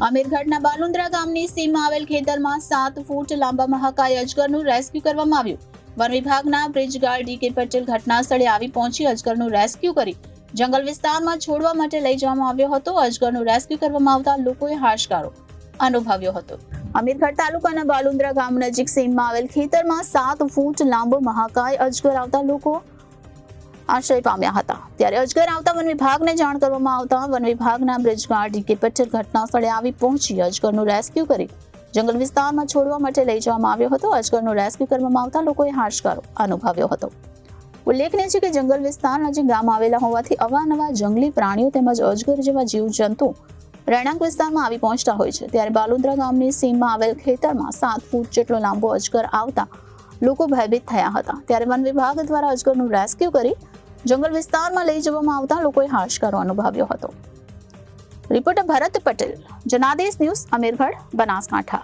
અમીરગઢના બાલુંદ્રા ગામની સીમમાં આવેલ ખેતરમાં 7 ફૂટ લાંબા મહાકાય અજગરનું રેસ્ક્યુ કરવામાં આવ્યું. વન વિભાગના બ્રિજગાર્ડ ડી.કે. પટેલ ઘટના સ્થળે આવી પહોંચી અજગરનું રેસ્ક્યુ કરી જંગલ વિસ્તારમાં છોડવા માટે લઈ જવામાં આવ્યો હતો. અજગરનું રેસ્ક્યુ કરવામાં આવતા લોકોએ હાશકારો અનુભવ્યો હતો. અમીરગઢ તાલુકાના બાલુંદ્રા ગામ નજીક સીમમાં આવેલ ખેતરમાં 7 ફૂટ લાંબો મહાકાય અજગર આવતા લોકો આશ્ચર્ય પામ્યા હતા. ત્યારે અજગર આવતા વન વિભાગને જાણ કરવામાં આવતા વન વિભાગના બ્રિજગાર્ડ ડી.કે. પટેલ ઘટના સ્થળે આવી પહોંચી અજગરનું રેસ્ક્યુ કરી જંગલ વિસ્તારમાં છોડવા માટે લઈ જવામાં આવ્યો હતો. અજગરનું રેસ્ક્યુ કરવામાં આવતા લોકોએ હાશકારો અનુભવ્યો હતો. ઉલ્લેખનીય છે કે જંગલ વિસ્તાર નજીક ગામ આવેલા હોવાથી અવારનવાર જંગલી પ્રાણીઓ તેમજ અજગર જેવા જીવજંતુ રહેણાંક વિસ્તારમાં આવી પહોંચતા હોય છે. ત્યારે બાલુંદ્રા ગામની સીમમાં આવેલ ખેતરમાં 7 ફૂટ જેટલો લાંબો અજગર આવતા લોકો ભયભીત થયા હતા. ત્યારે વન વિભાગ દ્વારા અજગરનું રેસ્ક્યુ કરી જંગલ વિસ્તારમાં લઈ જવામાં આવતા લોકોએ હાશકારો અનુભવ્યો હતો. રિપોર્ટર ભરત પટેલ, જનાદેશ ન્યૂઝ, અમીરગઢ, બનાસકાંઠા.